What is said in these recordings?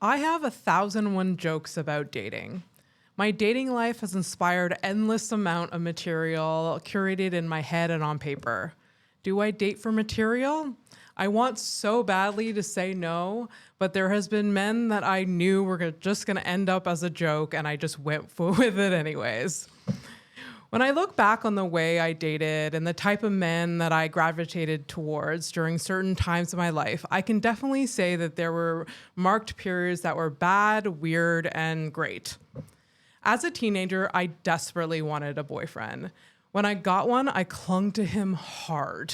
I have 1,001 jokes about dating. My dating life has inspired endless amount of material curated in my head and on paper. Do I date for material? I want so badly to say no, but there has been men that I knew were just going to end up as a joke, and I just went with it anyways. When I look back on the way I dated and the type of men that I gravitated towards during certain times of my life, I can definitely say that there were marked periods that were bad, weird, and great. As a teenager, I desperately wanted a boyfriend. When I got one, I clung to him hard.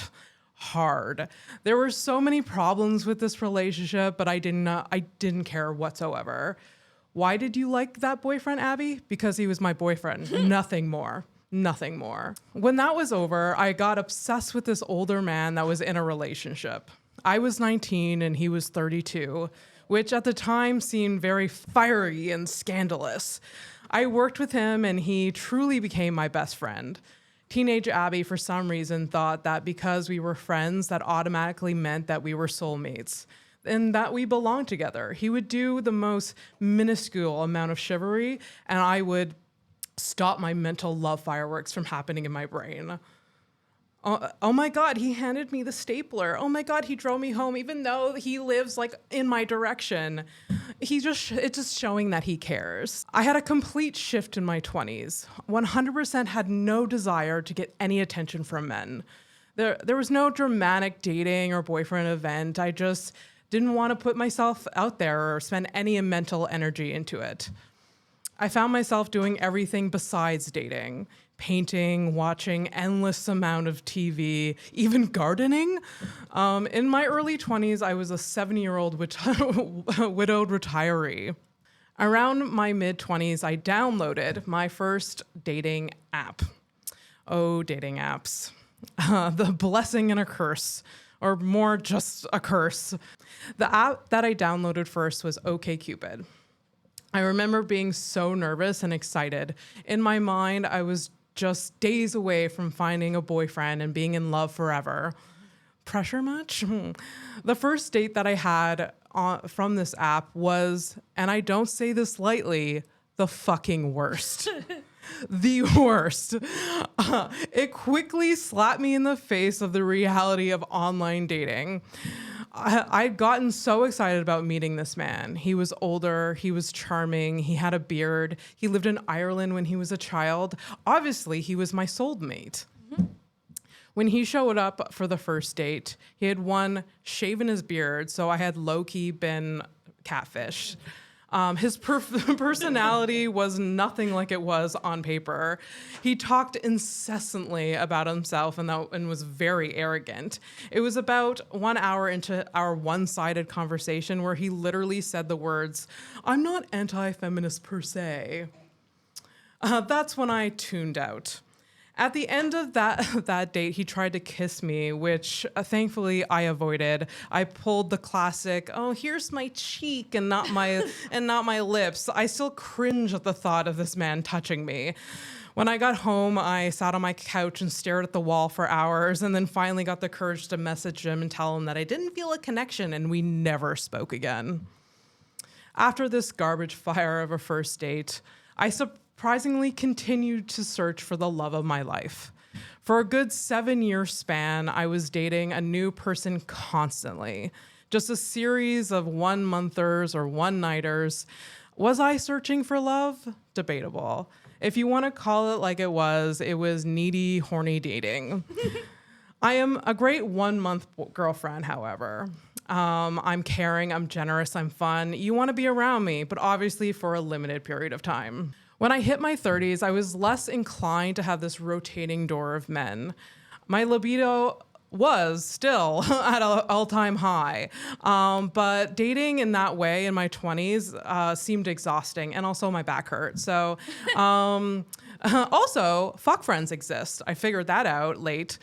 There were so many problems with this relationship, but I didn't care whatsoever. Why did you like that boyfriend, Abby? Because he was my boyfriend, nothing more. Nothing more. When that was over, I got obsessed with this older man that was in a relationship. I was 19 and he was 32, which at the time seemed very fiery and scandalous. I worked with him and he truly became my best friend. Teenage Abby, for some reason, thought that because we were friends, that automatically meant that we were soulmates and that we belonged together. He would do the most minuscule amount of chivalry, and I would stop my mental love fireworks from happening in my brain. Oh my God, he handed me the stapler. Oh my God, he drove me home, even though he lives like in my direction. It's just showing that he cares. I had a complete shift in my 20s. 100% had no desire to get any attention from men. There was no dramatic dating or boyfriend event. I just didn't want to put myself out there or spend any mental energy into it. I found myself doing everything besides dating, painting, watching endless amount of TV, even gardening. In my early 20s, I was a 70-year-old widowed retiree. Around my mid-20s, I downloaded my first dating app. Oh, dating apps. The blessing and a curse, or more just a curse. The app that I downloaded first was OK Cupid. I remember being so nervous and excited. In my mind, I was just days away from finding a boyfriend and being in love forever. Pressure much? The first date that I had from this app was, and I don't say this lightly, the fucking worst. The worst. It quickly slapped me in the face of the reality of online dating. I'd gotten so excited about meeting this man. He was older, he was charming, he had a beard, he lived in Ireland when he was a child. Obviously, he was my soulmate. Mm-hmm. When he showed up for the first date, he had shaven his beard, so I had low-key been catfished. His personality was nothing like it was on paper. He talked incessantly about himself and was very arrogant. It was about 1 hour into our one-sided conversation where he literally said the words, "I'm not anti-feminist per se." That's when I tuned out. At the end of that date, he tried to kiss me, which thankfully I avoided. I pulled the classic, "Oh, here's my cheek and not my lips." I still cringe at the thought of this man touching me. When I got home, I sat on my couch and stared at the wall for hours, and then finally got the courage to message him and tell him that I didn't feel a connection, and we never spoke again. After this garbage fire of a first date, I surprisingly continued to search for the love of my life. For a good 7-year span, I was dating a new person constantly. Just a series of one-monthers or one-nighters. Was I searching for love? Debatable. If you want to call it like it was needy, horny dating. I am a great 1-month girlfriend, however. I'm caring, I'm generous, I'm fun. You want to be around me, but obviously for a limited period of time. When I hit my 30s, I was less inclined to have this rotating door of men. My libido was still at an all-time high, but dating in that way in my 20s seemed exhausting, and also my back hurt. So also, fuck friends exist. I figured that out late.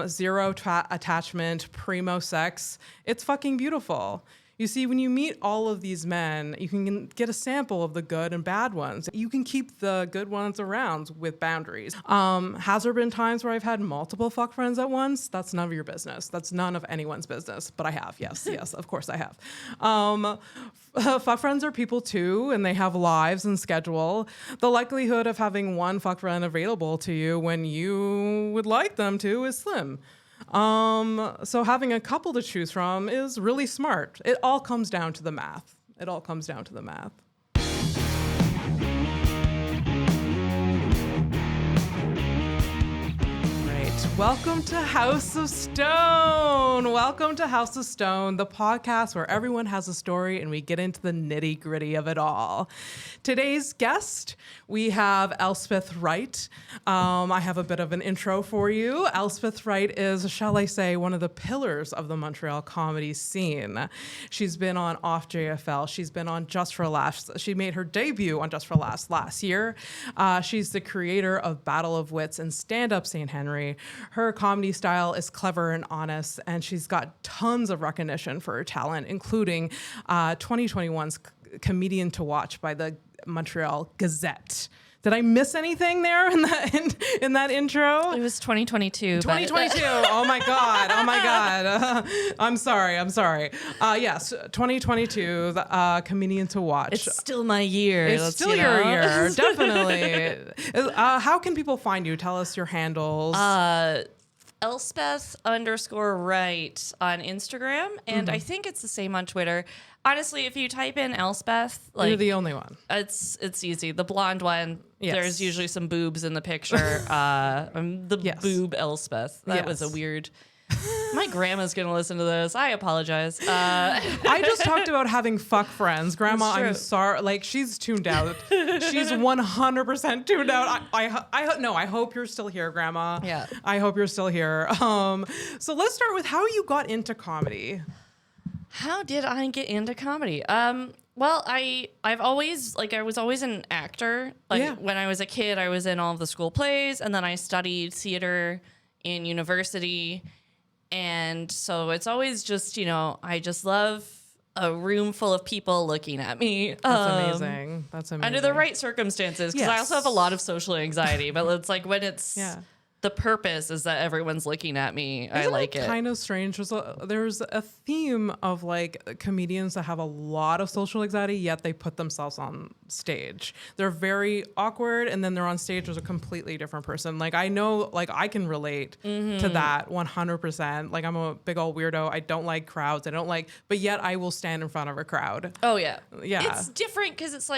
Zero attachment, primo sex. It's fucking beautiful. You see, when you meet all of these men, you can get a sample of the good and bad ones. You can keep the good ones around with boundaries. Has there been times where I've had multiple fuck friends at once? That's none of your business. That's none of anyone's business. But I have, yes, of course I have. fuck friends are people too, and they have lives and schedule. The likelihood of having one fuck friend available to you when you would like them to is slim. So having a couple to choose from is really smart. It all comes down to the math. Welcome to House of Stone. Welcome to House of Stone, the podcast where everyone has a story and we get into the nitty gritty of it all. Today's guest, we have Elspeth Wright. I have a bit of an intro for you. Elspeth Wright is, shall I say, one of the pillars of the Montreal comedy scene. She's been on Off JFL. She's been on Just for Laughs. She made her debut on Just for Laughs last year. She's the creator of Battle of Wits and Stand Up St. Henry. Her comedy style is clever and honest, and she's got tons of recognition for her talent, including 2021's Comedian to Watch by the Montreal Gazette. Did I miss anything there in that intro? It was 2022. 2022. Oh my God. I'm sorry. Yes, 2022. Comedian to Watch. It's still my year. It's still your year, definitely. How can people find you? Tell us your handles. Elspeth _ Wright on Instagram, and I think it's the same on Twitter. Honestly, if you type in Elspeth, you're the only one. It's easy. The blonde one. Yes. There's usually some boobs in the picture. I'm the boob Elspeth. That was a weird. My grandma's gonna listen to this. I apologize. I just talked about having fuck friends. Grandma, I'm sorry. Like, she's tuned out. She's 100% tuned out. I hope you're still here, Grandma. Yeah. I hope you're still here. So let's start with how you got into comedy. How did I get into comedy? Well, I've always, I was always an actor. When I was a kid, I was in all of the school plays, and then I studied theater in university. And so it's always just, I just love a room full of people looking at me. That's amazing. Under the right circumstances, because I also have a lot of social anxiety, but it's like when it's... Yeah. The purpose is that everyone's looking at me. I like it. Kind of strange. There's a theme of comedians that have a lot of social anxiety, yet they put themselves on stage. They're very awkward, and then they're on stage as a completely different person. I know, I can relate to that 100%. I'm a big old weirdo. I don't like crowds. But yet I will stand in front of a crowd. Oh yeah. Yeah. It's different because it's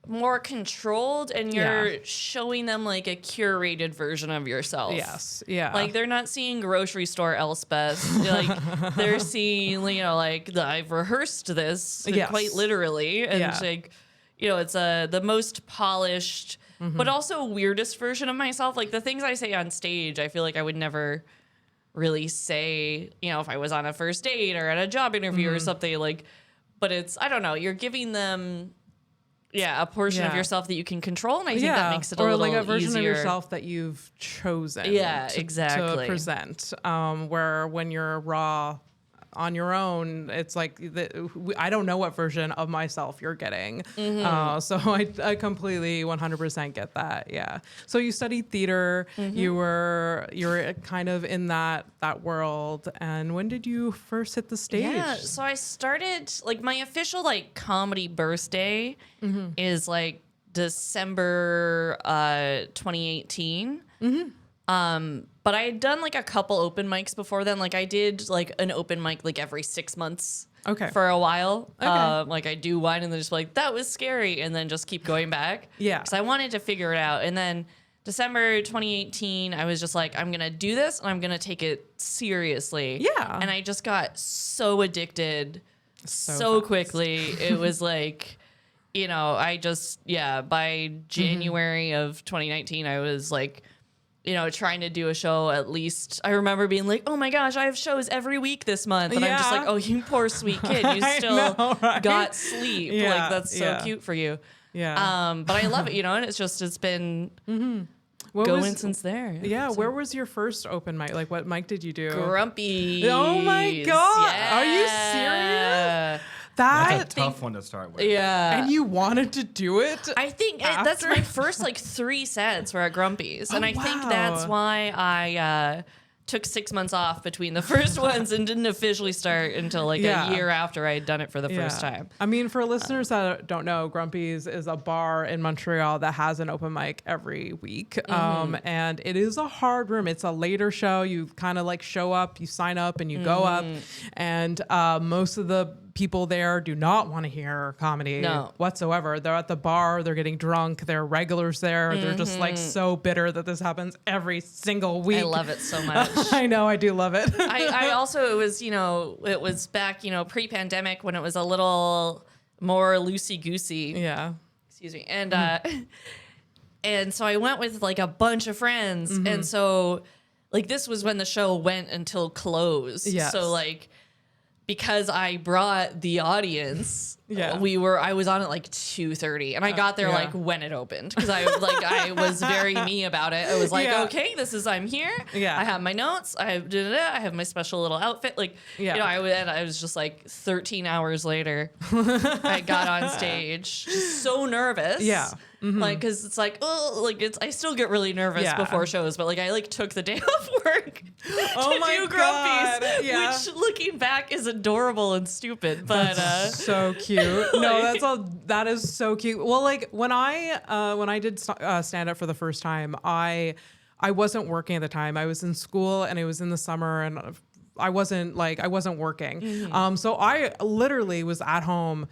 more controlled, and you're showing them a curated version of yourself. Yes. Yeah. They're not seeing grocery store Elspeth. They're seeing, I've rehearsed this quite literally. And it's the most polished, but also weirdest version of myself. The things I say on stage, I feel like I would never really say, if I was on a first date or at a job interview or something but it's, I don't know, you're giving them a portion of yourself that you can control, and I think that makes it a little easier. Or a version of yourself that you've chosen to present. Where when you're raw on your own, it's I don't know what version of myself you're getting. So I completely 100% get that. Yeah. So you studied theater. You were kind of in that world. And when did you first hit the stage? Yeah. So I started my official comedy birthday is December 2018. But I had done a couple open mics before then. I did an open mic every 6 months. Okay. For a while. Okay. I do one and then just that was scary, and then just keep going back. Yeah. Because I wanted to figure it out. And then December 2018, I was just I'm gonna do this and I'm gonna take it seriously. Yeah. And I just got so addicted so quickly. It was I just by January of 2019, I was trying to do a show at least. I remember being oh my gosh, I have shows every week this month. And I'm just oh, you poor sweet kid. You still got sleep. Yeah. That's so cute for you. Yeah. But I love it, and it's been going since there. Yeah. Where was your first open mic? What mic did you do? Grumpy. Oh my God. Yeah. Are you serious? That's a tough one to start with. Yeah. And you wanted to do it? I think that's my first 3 sets were at Grumpy's. And I think that's why I took 6 months off between the first ones and didn't officially start until like a year after I had done it for the first time. I mean, for listeners that don't know, Grumpy's is a bar in Montreal that has an open mic every week. And it is a hard room. It's a later show. You kind of like show up, you sign up and you go up. And most of the people there do not want to hear comedy whatsoever. They're at the bar, they're getting drunk, they're regulars there. They're just like so bitter that this happens every single week. I love it so much. I know, I do love it. I also, it was back, pre-pandemic when it was a little more loosey-goosey. Yeah. Excuse me. And and so I went with like a bunch of friends. And so like this was when the show went until close. Yes. So like, because I brought the audience, I was on at like 2:30 and I got there like when it opened because I was very me about it. I was like, okay, I'm here. Yeah. I have my notes. I have my special little outfit. Like, I was just like 13 hours later, I got on stage, just so nervous. Yeah. Like, cause it's like, I still get really nervous before shows, but like, I like took the day off work to do Grumpies, which looking back is adorable and stupid, but, so cute. That is so cute. Well, like when I did stand up for the first time, I wasn't working at the time. I was in school and it was in the summer and I wasn't working. So I literally was at home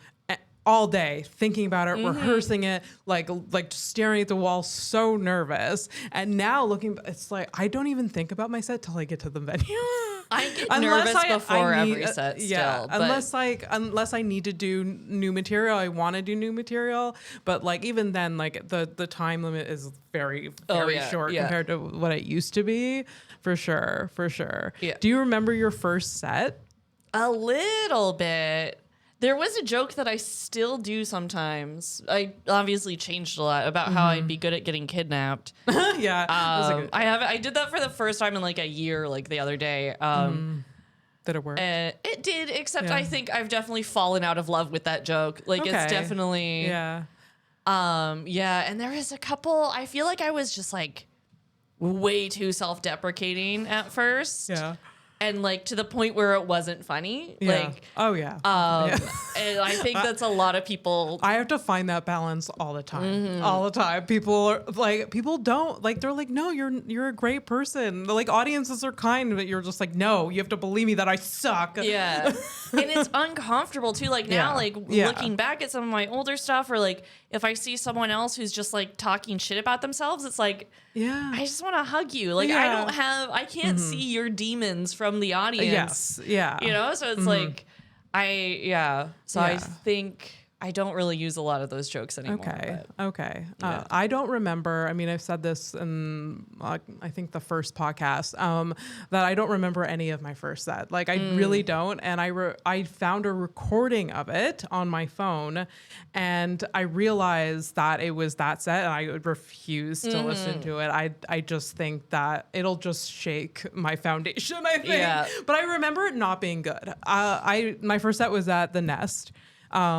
all day thinking about it, rehearsing it, like just staring at the wall, so nervous. And now looking, it's like I don't even think about my set till I get to the venue. I get nervous before every set still. Unless I need to do new material, I want to do new material. But like even then, like the time limit is very short compared to what it used to be. For sure. Yeah. Do you remember your first set? A little bit. There was a joke that I still do sometimes. I obviously changed a lot about how I'd be good at getting kidnapped. I did that for the first time in like a year, like the other day. Did it work? It did, except I think I've definitely fallen out of love with that joke. Like it's definitely and there is a couple. I feel like I was just like way too self-deprecating at first. Yeah. And like to the point where it wasn't funny. Yeah. And I think that's a lot of people. I have to find that balance all the time. All the time. People don't like, they're like, no, you're a great person. Like audiences are kind, but you're just like, no, you have to believe me that I suck. Yeah. And it's uncomfortable too. Like now, looking back at some of my older stuff, or like if I see someone else who's just like talking shit about themselves, it's like, I just want to hug you. Like I can't see your demons from the audience. Yes. Yeah. So it's like, I think I don't really use a lot of those jokes anymore. Okay. I don't remember. I mean, I've said this in I think the first podcast that I don't remember any of my first set. Like I really don't. And I found a recording of it on my phone, and I realized that it was that set, and I refuse to listen to it. I just think that it'll just shake my foundation. I think. Yeah. But I remember it not being good. My first set was at the Nest.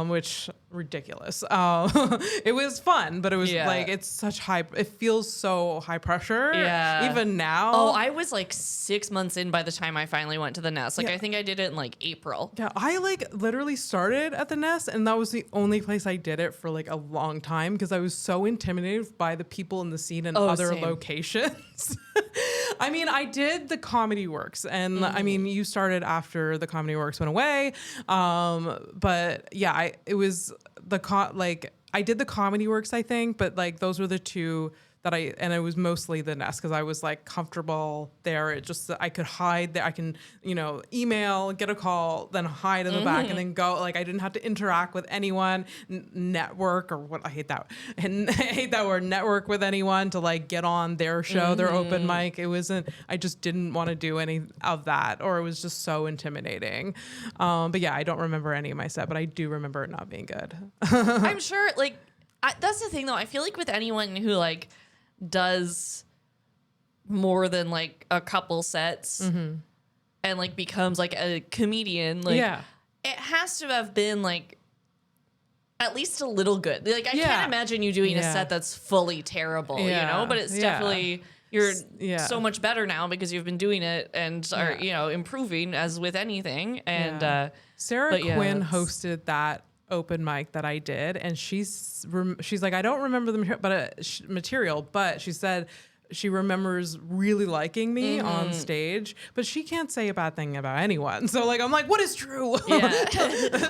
Which ridiculous. It was fun, but it was like, it's such it feels so high pressure. Yeah. Even now. Oh, I was like 6 months in by the time I finally went to the Nest. Like I think I did it in like April. Yeah. I like literally started at the Nest, and that was the only place I did it for like a long time because I was so intimidated by the people in the scene and other locations. I mean, I did the Comedy Works, and I mean, you started after the Comedy Works went away. But yeah, I did the Comedy Works, I think, but like those were the two that and it was mostly the Nest because I was like comfortable there. It just, I could hide there. I can, email, get a call, then hide in the back and then go. Like I didn't have to interact with anyone, network or what, I hate that. And I hate that word, network with anyone to like get on their show, their open mic. I just didn't want to do any of that, or it was just so intimidating. But yeah, I don't remember any of my set, but I do remember it not being good. I'm sure that's the thing though. I feel like with anyone who like does more than like a couple sets and like becomes like a comedian, like it has to have been like at least a little good. Like I can't imagine you doing a set that's fully terrible, but it's definitely you're so much better now because you've been doing it and are, improving as with anything. And Sarah Quinn hosted that open mic that I did, and she's like, I don't remember the material, but she said she remembers really liking me on stage, but she can't say a bad thing about anyone. So like, I'm like, what is true? Yeah.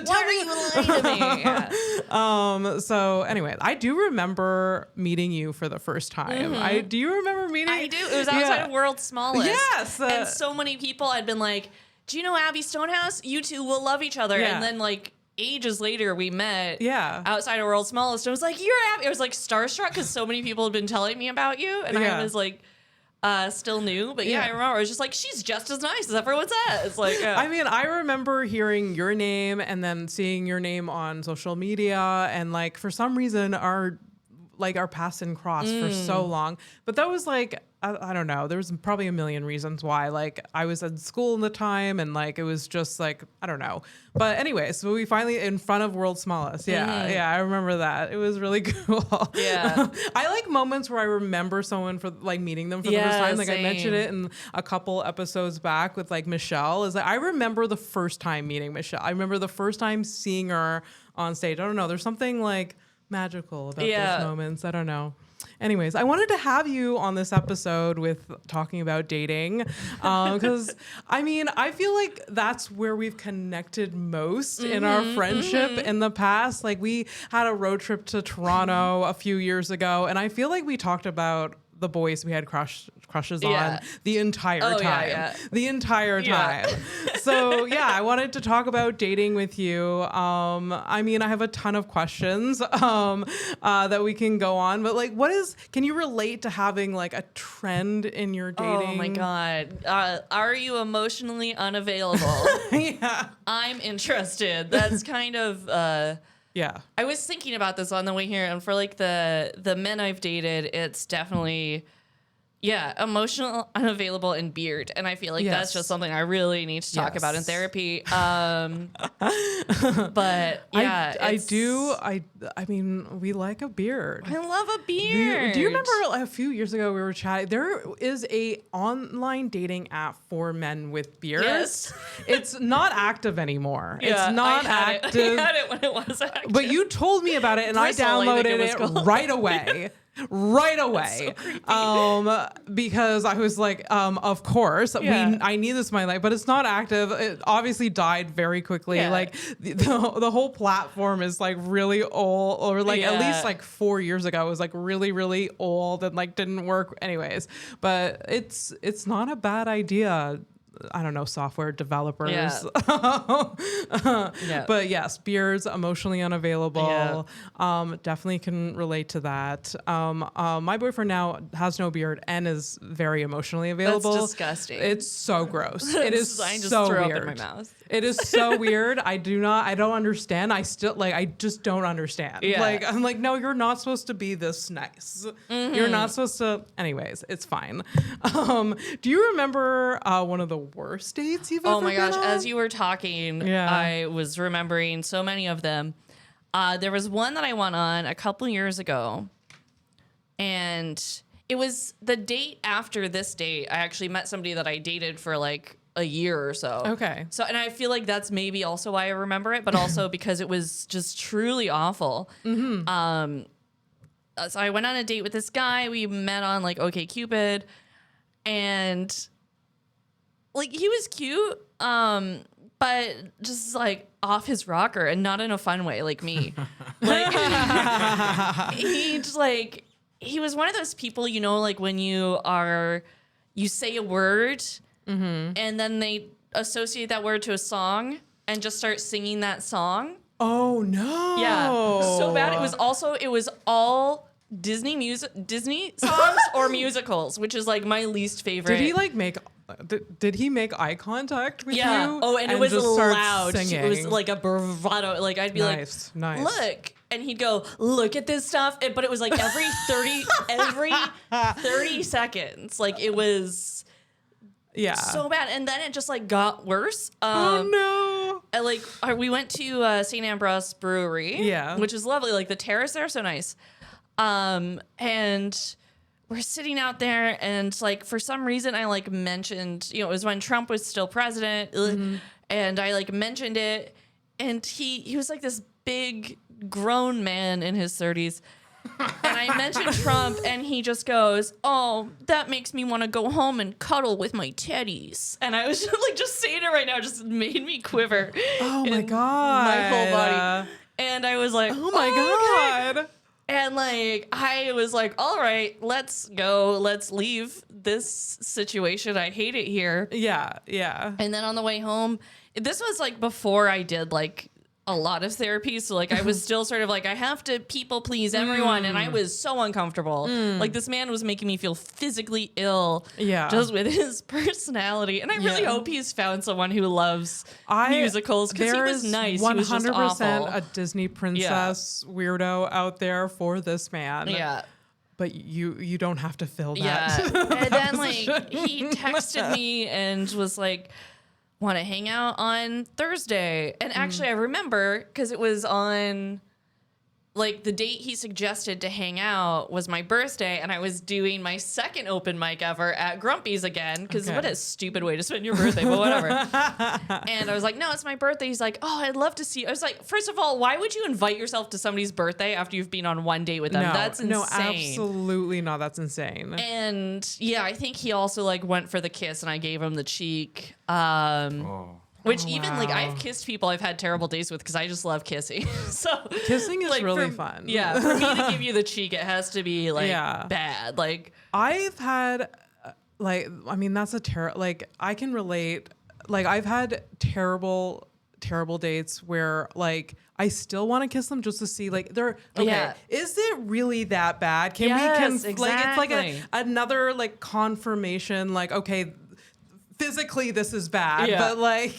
Why are you lying to me? Yeah. So anyway, I do remember meeting you for the first time. Do you remember meeting? I do. It was outside of World's Smallest. Yes. And so many people had been like, do you know Abby Stonehouse? You two will love each other. Yeah. And then like ages later we met Yeah. outside of World's Smallest. I was like, you're Abby. I was like starstruck because so many people had been telling me about you. And I was like, still new. But I remember I was just like, she's just as nice as everyone says. Like, I mean, I remember hearing your name and then seeing your name on social media, and like for some reason our paths didn't cross for so long. But that was like, I don't know. There was probably a million reasons why. Like I was at school in the time, and like it was just like, I don't know. But anyway, so we finally in front of World's Smallest. Yeah, I remember that. It was really cool. Yeah. I like moments where I remember someone for like meeting them for the first time. Like I mentioned it in a couple episodes back with like Michelle. Is like I remember the first time meeting Michelle. I remember the first time seeing her on stage. I don't know. There's something like magical about those moments. I don't know. Anyways, I wanted to have you on this episode with talking about dating because, I mean, I feel like that's where we've connected most in our friendship in the past. Like we had a road trip to Toronto a few years ago, and I feel like we talked about the boys we had crushes on the entire time. The entire time. So I wanted to talk about dating with you. I mean, I have a ton of questions that we can go on, but like, can you relate to having like a trend in your dating? Oh my God. Are you emotionally unavailable? I'm interested. That's kind of, I was thinking about this on the way here, and for like the men I've dated, it's definitely emotional, unavailable, and beard. And I feel like that's just something I really need to talk about in therapy. But I mean, we like a beard. I love a beard. Do you remember a few years ago we were chatting? There is a online dating app for men with beards. Yes. It's not active anymore. It's not active. I had it when it was active. But you told me about it, and I downloaded it right away. Because I was like, of course, I need this in my life, but it's not active. It obviously died very quickly. Like the whole platform is like really old, or like at least like 4 years ago it was like really, really old and like didn't work anyways. But it's not a bad idea. I don't know, software developers. But yes, beards, emotionally unavailable. Definitely can relate to that. My boyfriend now has no beard and is very emotionally available. That's disgusting. It's so gross. It is I just so threw weird. up in my mouth. It is so weird. I don't understand. I just don't understand. Like, I'm like, no, you're not supposed to be this nice. You're not supposed to. Anyways, it's fine. Do you remember one of the worst dates you've ever been on? Oh my gosh. As you were talking, I was remembering so many of them. There was one that I went on a couple years ago, and it was the date after this date. I actually met somebody that I dated for like a year or so. Okay. So, and I feel like that's maybe also why I remember it, but also because it was just truly awful. So I went on a date with this guy. We met on like OK Cupid, and like he was cute, but just like off his rocker, and not in a fun way like me. Like he was one of those people, you know, like when you say a word and then they associate that word to a song and just start singing that song. Oh no. Yeah. So bad. It was all Disney songs or musicals, which is like my least favorite. Did he make eye contact with you? Oh, and it was loud. Singing? It was like a bravado. Like I'd be nice. Look. And he'd go, look at this stuff. But it was like every 30 seconds. Like it was so bad. And then it just like got worse. Oh no. And, like we went to St. Ambrose Brewery. Yeah. Which is lovely. Like the terrace there, so nice. And we're sitting out there, and like for some reason I like mentioned, it was when Trump was still president, and I like mentioned it, and he was like this big grown man in his 30s. And I mentioned Trump, and he just goes, "Oh, that makes me want to go home and cuddle with my teddies." And I was just saying it right now, just made me quiver. Oh my God. My whole body. And I was like, oh my God. And like, I was like, all right, let's go. Let's leave this situation. I hate it here. Yeah. Yeah. And then on the way home, this was like before I did like a lot of therapy. So like I was still sort of like, I have to people please everyone. And I was so uncomfortable. Like this man was making me feel physically ill just with his personality. And I really hope he's found someone who loves musicals, because he was nice. 100% he was just awful. A Disney princess weirdo out there for this man. Yeah. But you don't have to fill that. Yeah. And then like he texted me and was like, "Want to hang out on Thursday?" And actually I remember, because it was on like the date he suggested to hang out was my birthday, and I was doing my second open mic ever at Grumpy's again, because what a stupid way to spend your birthday, but whatever. And I was like, "No, it's my birthday." He's like, "Oh, I'd love to see you." I was like, first of all, why would you invite yourself to somebody's birthday after you've been on one date with them? That's insane. No, absolutely not. That's insane. And yeah, I think he also like went for the kiss, and I gave him the cheek. Which even like I've kissed people I've had terrible days with, because I just love kissing. So kissing is like, really fun. Yeah, for me to give you the cheek, it has to be like bad. Like I've had that's a terrible. Like I can relate. Like I've had terrible dates where like I still want to kiss them just to see like they're okay. Yeah. Is it really that bad? Can we exactly. Like it's like another like confirmation. Like okay, physically this is bad, but like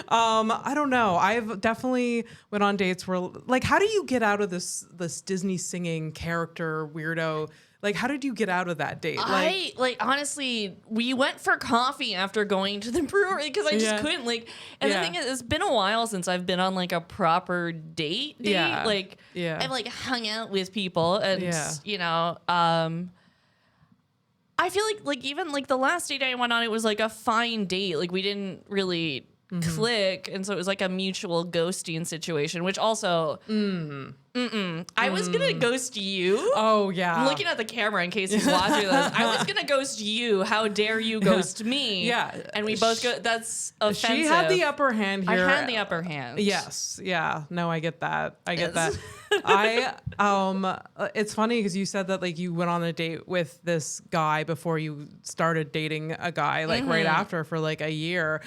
I don't know. I've definitely went on dates where like, how do you get out of this Disney singing character weirdo? Like, how did you get out of that date? Like honestly, we went for coffee after going to the brewery, because I just couldn't like. And the thing is, it's been a while since I've been on like a proper date. Like I've like hung out with people, and I feel like even like the last date I went on, it was like a fine date. Like we didn't really click, and so it was like a mutual ghosting situation, which also I was gonna ghost you. Oh yeah. I'm looking at the camera in case he's watching this. I was gonna ghost you. How dare you ghost me? Yeah. And we both go. That's offensive. She had the upper hand here. I had the upper hand. Yes. Yeah. No, I get that. That. It's funny because you said that like you went on a date with this guy before you started dating a guy, like right after for like a year.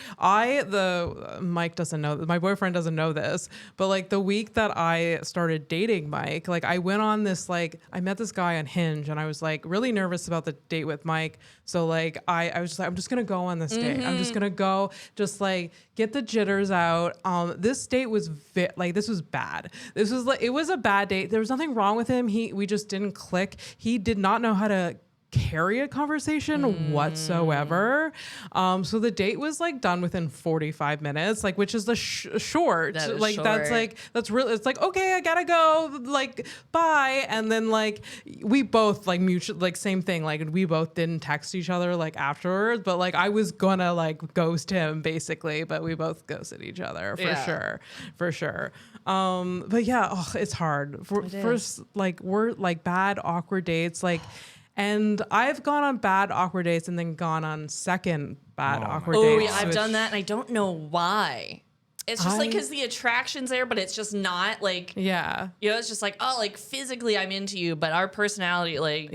Mike doesn't know, my boyfriend doesn't know this, but like the week that I started dating Mike, like I went on this, like I met this guy on Hinge, and I was like really nervous about the date with Mike. So like I was just like, I'm just gonna go on this date. I'm just gonna go, just like get the jitters out. This date was this was bad. This was like, it was a bad date. There was nothing wrong with him. We just didn't click. He did not know how to carry a conversation whatsoever. So the date was like done within 45 minutes, like, which is the short. That is like short. that's really, it's like, okay, I gotta go, like, bye. And then like we both like mutual, like same thing. Like we both didn't text each other like afterwards, but like I was gonna like ghost him basically, but we both ghosted each other for sure. But yeah, it's hard. First, like we're like bad, awkward dates, like. And I've gone on bad, awkward dates and then gone on second bad, awkward dates. Oh, yeah, I've done that, and I don't know why. It's just like, because the attraction's there, but it's just not like, it's just like, oh, like physically I'm into you, but our personality, like,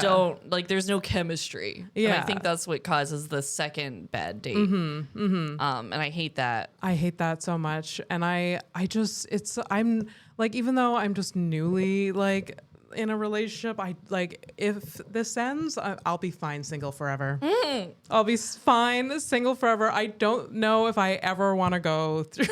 don't, like, there's no chemistry. Yeah. And I think that's what causes the second bad date. And I hate that. I hate that so much. And I'm like, even though I'm just newly, like, in a relationship, I like, if this ends, I'll be fine single forever. I'll be fine single forever. I don't know if I ever want to go through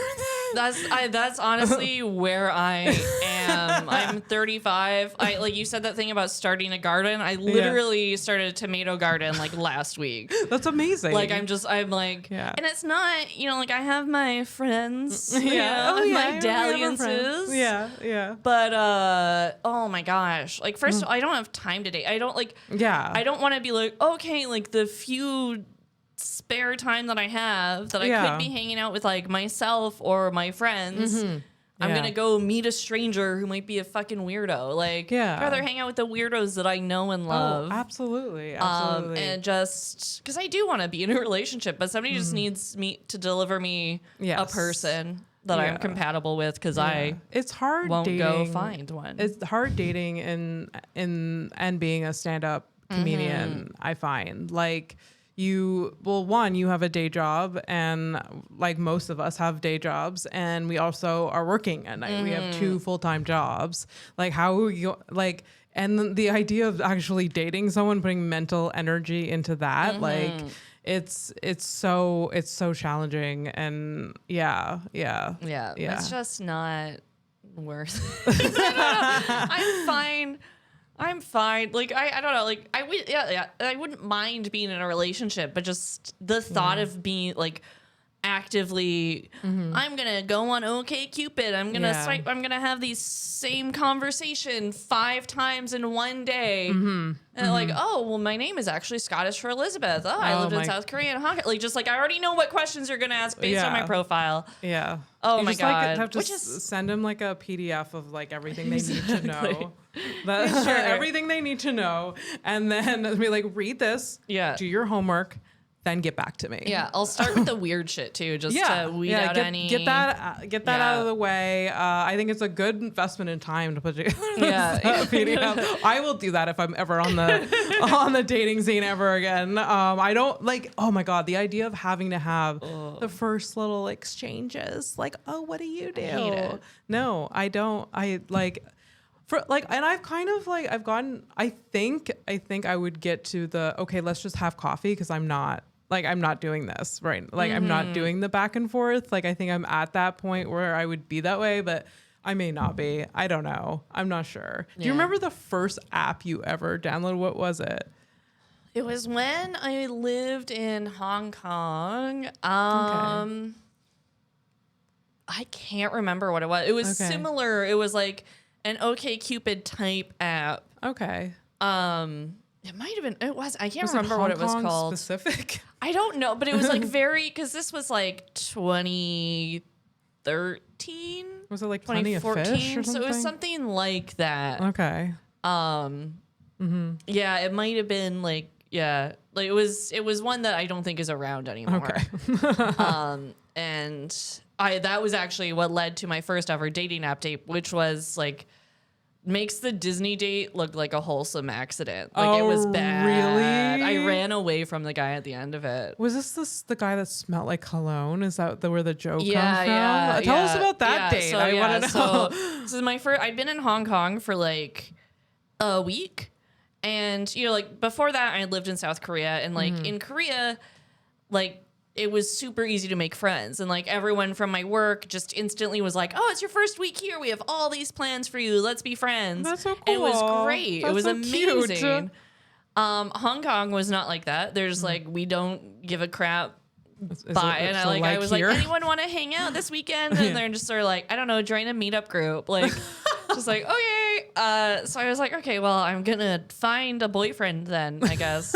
That's honestly where I am. I'm 35. Like you said that thing about starting a garden. I literally started a tomato garden like last week. That's amazing. Like I'm like, and it's not, like I have my friends, my dalliances. Yeah. But oh my gosh, like first of all, I don't have time to date. I don't I don't want to be like, okay, like the few spare time that I have that I could be hanging out with like myself or my friends. I'm gonna go meet a stranger who might be a fucking weirdo. Like, I'd rather hang out with the weirdos that I know and love. Oh, absolutely. And just because I do want to be in a relationship, but somebody just needs me to deliver me a person that I'm compatible with, because it's hard won't dating. go find one. It's hard dating and being a stand-up comedian. I find like. You have a day job, and like most of us have day jobs, and we also are working at night. We have 2 full-time jobs. Like how you like, and the idea of actually dating someone, putting mental energy into that, like it's so challenging, and It's just not worth it. I'm fine. Like, I don't know. Like, I wouldn't mind being in a relationship, but just the thought of being like actively, I'm gonna go on OK Cupid. I'm gonna swipe. I'm gonna have these same conversation 5 times in one day. And like, oh well, my name is actually Scottish for Elizabeth. Oh, I lived in South Korea and Hong Kong. Like, just like I already know what questions you're gonna ask based on my profile. Yeah. Oh you my just, god. Like, have to send them like a PDF of like everything they need to know. Everything they need to know, and then be like, read this. Do your homework. Then get back to me. Yeah, I'll start with the weird shit too, just to weed out any. Get that out of the way. I think it's a good investment in time to put together. PDF. I will do that if I'm ever on the dating scene ever again. I don't like. Oh my god, the idea of having to have the first little exchanges, like, oh, what do you do? I hate it. No, I don't. I like. And I've kind of like I've gotten. I think I would get to the okay. Let's just have coffee, because I'm not doing this right. Like I'm not doing the back and forth. Like I think I'm at that point where I would be that way, but I may not be. I don't know. I'm not sure. Do you remember the first app you ever downloaded? What was it? It was when I lived in Hong Kong. I can't remember what it was. It was similar. It was like an OK Cupid type app. Okay. It might have been. It was. I can't remember what it was called. Specific. I don't know, but it was like very, because this was like 2013. Was it like 2014? So it was something like that. Okay. Yeah, it might have been like like it was one that I don't think is around anymore. Okay. And that was actually what led to my first ever dating app date, which was like. Makes the Disney date look like a wholesome accident. Like it was bad. Really? I ran away from the guy at the end of it. Was this the guy that smelled like cologne? Is that where the joke comes from? Yeah. Tell us about that date. So, I want to know. So my first, I'd been in Hong Kong for like a week, and like before that, I lived in South Korea, and like in Korea, like. It was super easy to make friends, and like everyone from my work just instantly was like, "Oh, it's your first week here. We have all these plans for you. Let's be friends." That's so cool. And it was great. That's it was so amazing. Cute. Hong Kong was not like that. There's like we don't give a crap. And I was here? like, anyone want to hang out this weekend? And they're just sort of like, I don't know, join a meetup group. Like, just like, okay. So I was like, okay, well, I'm gonna find a boyfriend then, I guess.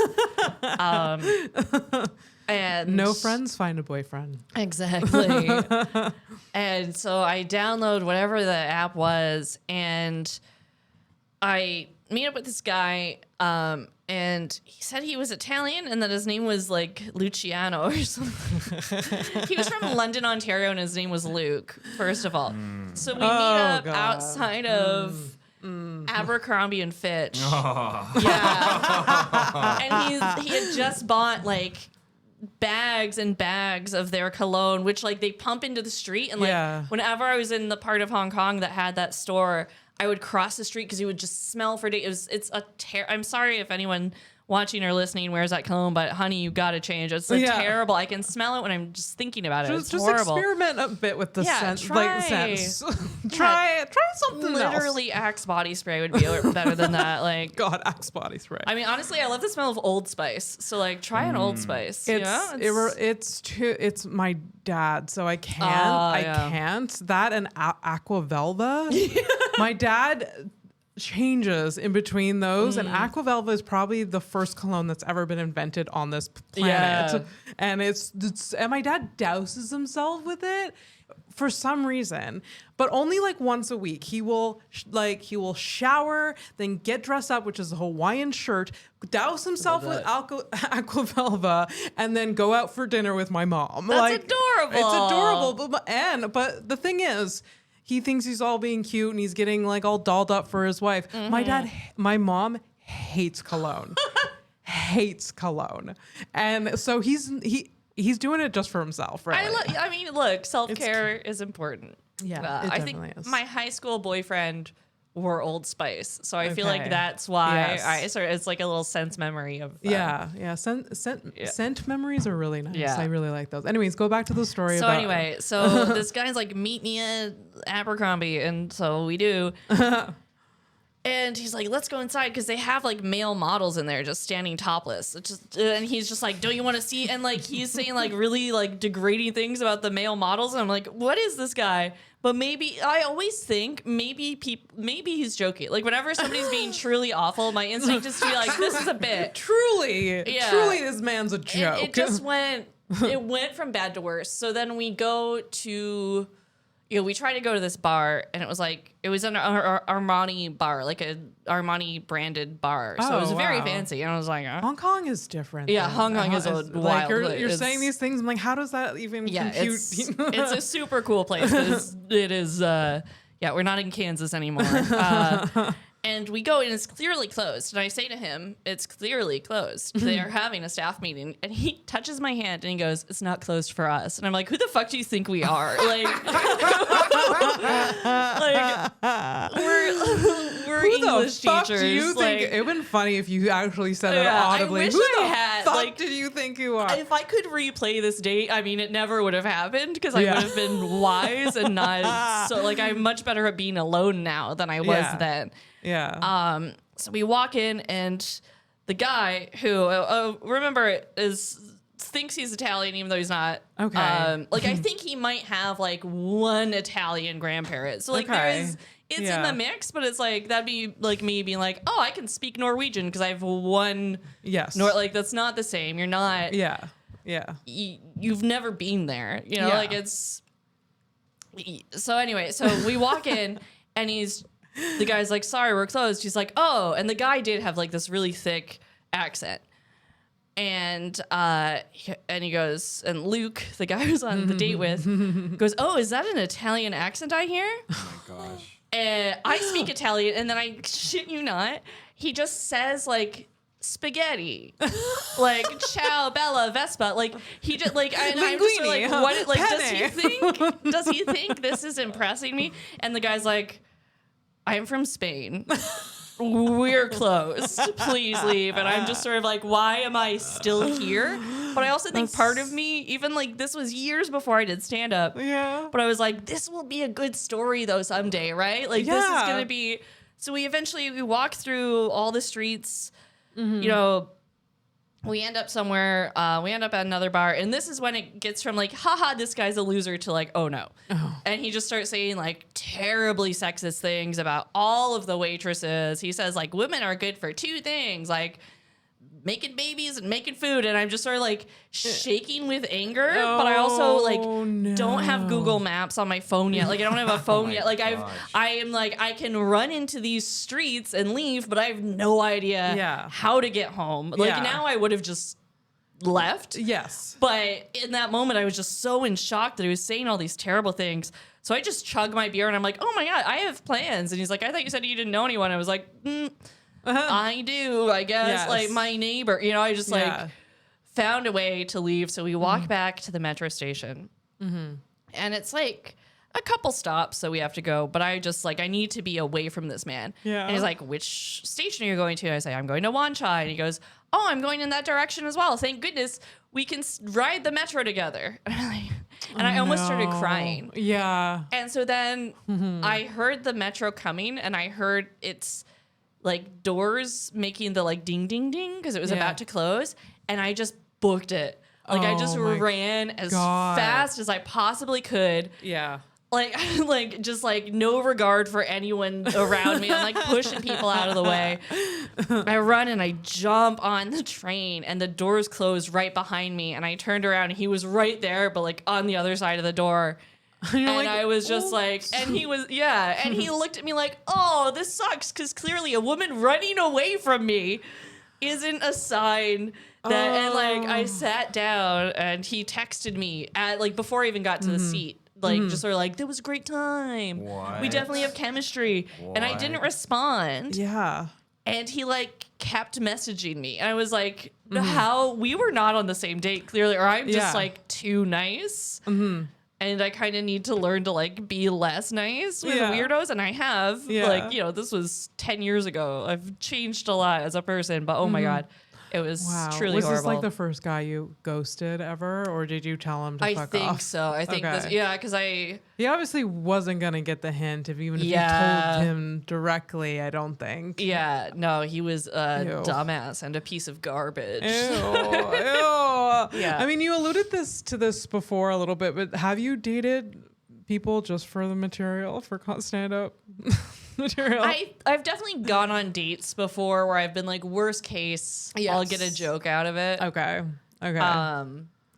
And no friends find a boyfriend. Exactly. And so I download whatever the app was, and I meet up with this guy, and he said he was Italian and that his name was like Luciano or something. He was from London, Ontario, and his name was Luke, first of all. So we meet up outside of Abercrombie and Fitch. Oh. Yeah. And he had just bought like bags and bags of their cologne, which like they pump into the street, and like whenever I was in the part of Hong Kong that had that store, I would cross the street because it would just smell for days. I'm sorry if anyone watching or listening, where's that cologne? But honey, you got to change. It's like terrible. I can smell it when I'm just thinking about it. It's horrible. Experiment a bit with the scent. Like scents. Try something Literally, else. Axe body spray would be better than that. Like, God, Axe body spray. I mean, honestly, I love the smell of Old Spice. So like, try an Old Spice. It's my dad, so I can't. Can't. That and Aqua Velva. My dad changes in between those, and Aqua Velva is probably the first cologne that's ever been invented on this planet. And and my dad douses himself with it for some reason, but only like once a week. He will shower, then get dressed up, which is a Hawaiian shirt, douse himself with Aqua Velva, and then go out for dinner with my mom. That's adorable. It's adorable, but the thing is, he thinks he's all being cute and he's getting like all dolled up for his wife. My mom hates cologne, hates cologne, and so he's doing it just for himself, right? I mean, look, self-care is important. Yeah, I think my high school boyfriend wore Old Spice, so I feel like that's why it's like a little sense memory of scent memories are really nice. I really like those. Anyways, go back to the story. So this guy's like, meet me at Abercrombie, and so we do. And he's like, let's go inside, because they have like male models in there just standing topless. And he's just like, don't you want to see? And like, he's saying like really like degrading things about the male models. And I'm like, what is this guy? But I always think maybe he's joking. Like, whenever somebody's being truly awful, my instinct is to be like, this is a bit. Truly, this man's a joke. And it went from bad to worse. So then we go to, we tried to go to this bar, and it was an Armani bar, like a Armani branded bar. So it was very fancy. And I was like, Hong Kong is different. Yeah, Hong Kong is a wild. You're saying these things. I'm like, how does that even compute? It's a super cool place. It is. We're not in Kansas anymore. And we go, and it's clearly closed. And I say to him, it's clearly closed. They are having a staff meeting. And he touches my hand, and he goes, it's not closed for us. And I'm like, who the fuck do you think we are? Like, we're who English the fuck teachers. Do you think it would have been funny if you actually said it audibly? Who the fuck did you think you are? If I could replay this date, I mean, it never would have happened, because I would have been wise and not so. Like, I'm much better at being alone now than I was then. Yeah. So we walk in, and the guy who remember thinks he's Italian, even though he's not. Okay. I think he might have like one Italian grandparent. So like it's in the mix, but it's like that'd be like me being like, oh, I can speak Norwegian because I have one. Yes. Like, that's not the same. You're not. Yeah. Yeah. You've never been there. Like it's. So anyway, so we walk in, and the guy's like, sorry, we're closed. He's like, oh. And the guy did have like this really thick accent. And he goes, and Luke, the guy who's on the date with, goes, oh, is that an Italian accent I hear? Oh my gosh. And I speak Italian, and then I shit you not, he just says like spaghetti, like ciao bella vespa, like he just like I'm just sort of like, what, like does he think this is impressing me? And the guy's like, I'm from Spain. We're closed. Please leave. And I'm just sort of like, why am I still here? But I also think part of me, even like this was years before I did stand up. Yeah. But I was like, this will be a good story though someday, right? Like this is going to be. So we walk through all the streets, we end up somewhere, we end up at another bar, and this is when it gets from like, haha, this guy's a loser to like, oh no. Oh. And he just starts saying like terribly sexist things about all of the waitresses. He says like, women are good for two things, like making babies and making food. And I'm just sort of like shaking with anger, but I also like don't have Google Maps on my phone yet. Like I don't have a phone yet. Like I am like, I can run into these streets and leave, but I have no idea how to get home. Like now I would have just left. Yes. But in that moment, I was just so in shock that he was saying all these terrible things. So I just chug my beer, and I'm like, oh my God, I have plans. And he's like, I thought you said you didn't know anyone. I was like, I do, I guess. Yes. Like my neighbor, I just like found a way to leave. So we walk back to the metro station, and it's like a couple stops, so we have to go. But I just like, I need to be away from this man. Yeah. And he's like, which station are you going to? And I say, I'm going to Wanchai. And he goes, oh, I'm going in that direction as well. Thank goodness we can ride the metro together. And I almost started crying. Yeah. And so then I heard the metro coming, and I heard its like doors making the like ding, ding, ding, because it was about to close. And I just booked it. Like I just ran as fast as I possibly could. Yeah. Like just like no regard for anyone around me. I'm like pushing people out of the way. I run and I jump on the train, and the doors closed right behind me. And I turned around and he was right there, but like on the other side of the door. And like, I was just like, and he was, and he looked at me like, oh, this sucks. Cause clearly a woman running away from me isn't a sign that, and like I sat down and he texted me at like before I even got to the seat. Like, just sort of like, that was a great time. What? We definitely have chemistry. What? And I didn't respond. Yeah. And he like kept messaging me. And I was like, how? We were not on the same date, clearly. Or I'm just like too nice. And I kind of need to learn to like be less nice with weirdos. And I have. Like, you know, this was 10 years ago. I've changed a lot as a person. But oh my God. It was truly was horrible. Was this like the first guy you ghosted ever, or did you tell him to fuck off? I think so. I think this, because he obviously wasn't gonna get the hint if you told him directly. I don't think. Yeah, no, he was a dumbass and a piece of garbage. Ew. Yeah. I mean, you alluded to this before a little bit, but have you dated people just for the material, for stand-up material? I've definitely gone on dates before where I've been like, worst case, I'll get a joke out of it. Okay.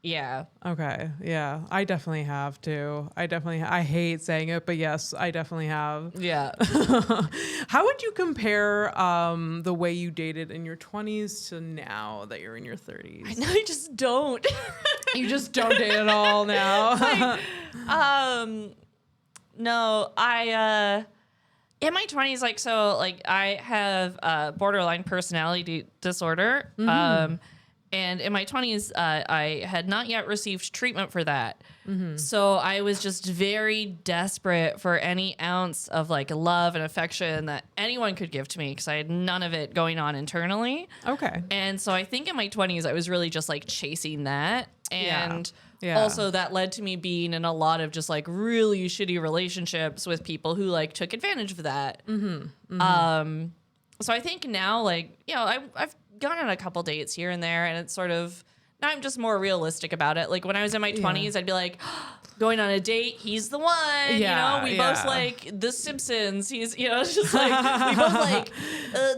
Yeah. Okay. Yeah. I definitely have too. I hate saying it, but yes, I definitely have. Yeah. How would you compare the way you dated in your 20s to now that you're in your 30s? I know, I just don't. You just don't date at all now? No, I in my 20s, like, so like I have borderline personality disorder. And in my 20s, I had not yet received treatment for that. So I was just very desperate for any ounce of like love and affection that anyone could give to me, because I had none of it going on internally. Okay. And so I think in my 20s, I was really just like chasing that. And also that led to me being in a lot of just like really shitty relationships with people who like took advantage of that. So I think now, like, you know, I've gone on a couple dates here and there, and it's sort of, now I'm just more realistic about it. Like when I was in my 20s, I'd be like, going on a date, he's the one. You know, we both like The Simpsons. He's, you know, it's just like we both like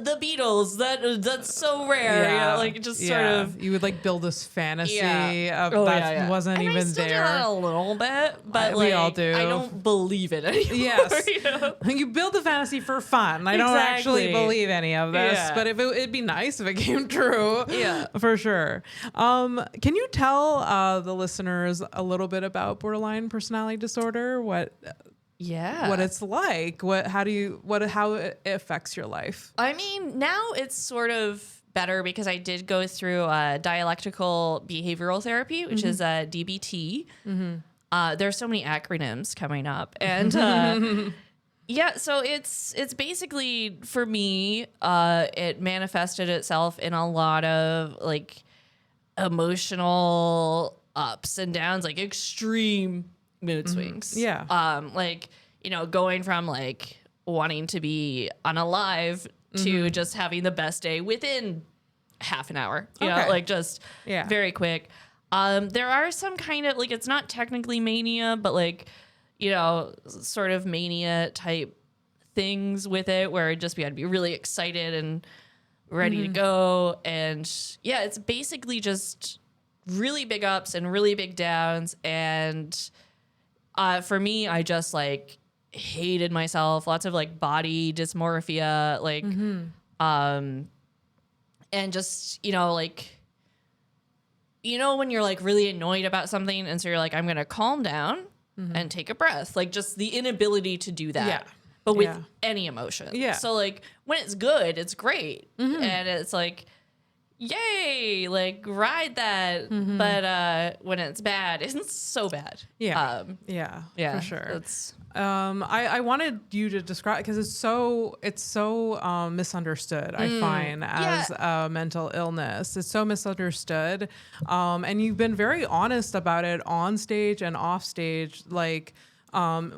the Beatles. That's so rare. You know, like just sort of. You would like build this fantasy of that wasn't and even I still there. Do that a little bit, but we like all do. I don't believe it anymore. Yes, you know? You build the fantasy for fun. I don't actually believe any of this, but if it'd be nice if it came true. Yeah, for sure. Can you tell the listeners a little bit about borderline personality disorder? What it's like? How it affects your life? I mean, now it's sort of better because I did go through dialectical behavioral therapy, which is DBT. There's so many acronyms coming up, and so it's basically, for me, it manifested itself in a lot of like emotional ups and downs, like extreme mood swings. Like, you know, going from like wanting to be unalive to just having the best day within half an hour, you know, like just very quick. There are some kind of like, it's not technically mania, but like, you know, sort of mania type things with it where it just, we had to be really excited and ready to go. And it's basically just really big ups and really big downs. And for me, I just like hated myself, lots of like body dysmorphia, like and just, you know, like, you know, when you're like really annoyed about something and so you're like, I'm gonna calm down and take a breath, like just the inability to do that. But with any emotion. So like when it's good, it's great. And it's like, yay, like ride that. But when it's bad, it's so bad. Yeah. For sure. I wanted you to describe, because it's so misunderstood. I find as a mental illness, it's so misunderstood. And you've been very honest about it on stage and off stage, like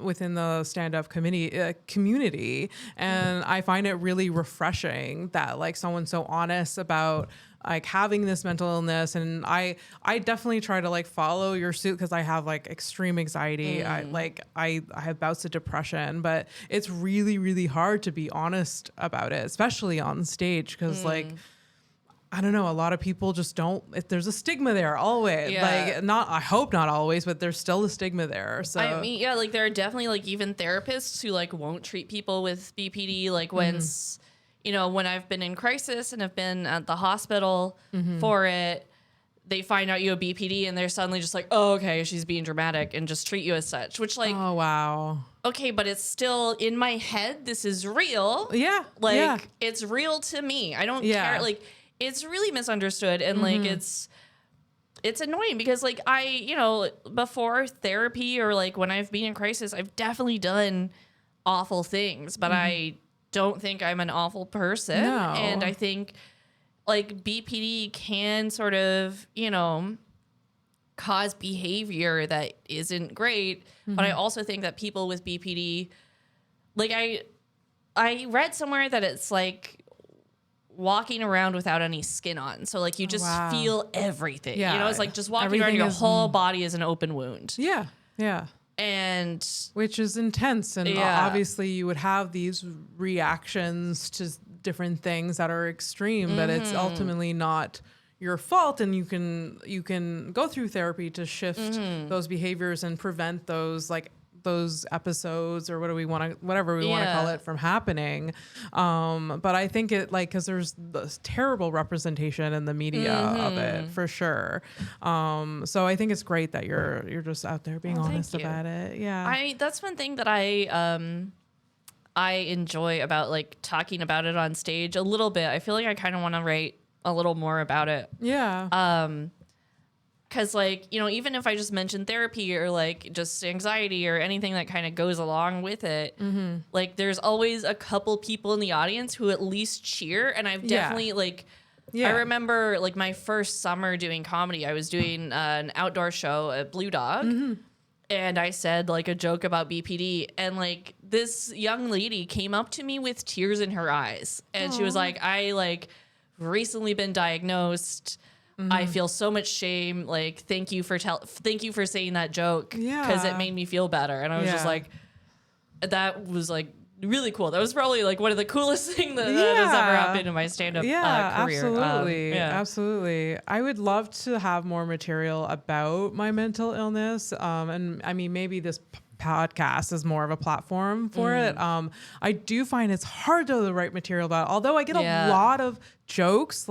within the stand-up community. And I find it really refreshing that like someone's so honest about like having this mental illness. And I definitely try to like follow your suit, because I have like extreme anxiety. I have bouts of depression, but it's really, really hard to be honest about it, especially on stage. Because like, I don't know, a lot of people just don't, if there's a stigma there always, like I hope not always, but there's still a stigma there. So I mean, yeah, like there are definitely like even therapists who like won't treat people with BPD. Like when I've been in crisis and have been at the hospital for it, they find out you have BPD and they're suddenly just like, oh, okay, she's being dramatic, and just treat you as such, which like, oh, wow. Okay, but it's still in my head. This is real. Yeah. Like it's real to me. I don't care. Like, it's really misunderstood, and like it's annoying because like before therapy or like when I've been in crisis, I've definitely done awful things, but I don't think I'm an awful person. No. And I think like BPD can sort of, cause behavior that isn't great, but I also think that people with BPD, like I read somewhere that it's like walking around without any skin on. So like you just feel everything. Yeah. It's like just walking around, your whole body is an open wound. Yeah. Yeah. And which is intense. And obviously you would have these reactions to different things that are extreme, but it's ultimately not your fault. And you can go through therapy to shift those behaviors and prevent those those episodes or whatever we want to call it from happening. But I think it because there's this terrible representation in the media of it for sure. So I think it's great that you're just out there being honest about it. Yeah. That's one thing that I enjoy about like talking about it on stage a little bit. I feel like I kind of want to write a little more about it. Yeah. Because like, even if I just mention therapy or like just anxiety or anything that kind of goes along with it, like there's always a couple people in the audience who at least cheer. And I've definitely I remember like my first summer doing comedy, I was doing an outdoor show at Blue Dog. And I said like a joke about BPD, and like this young lady came up to me with tears in her eyes. And she was like, I like recently been diagnosed. I feel so much shame. Like, thank you for saying that joke, because it made me feel better. And I was just like, that was like really cool. That was probably like one of the coolest things that has ever happened in my stand-up career. Absolutely. Absolutely. I would love to have more material about my mental illness. And I mean, maybe this podcast is more of a platform for it. I do find it's hard to write material about it, although I get a lot of jokes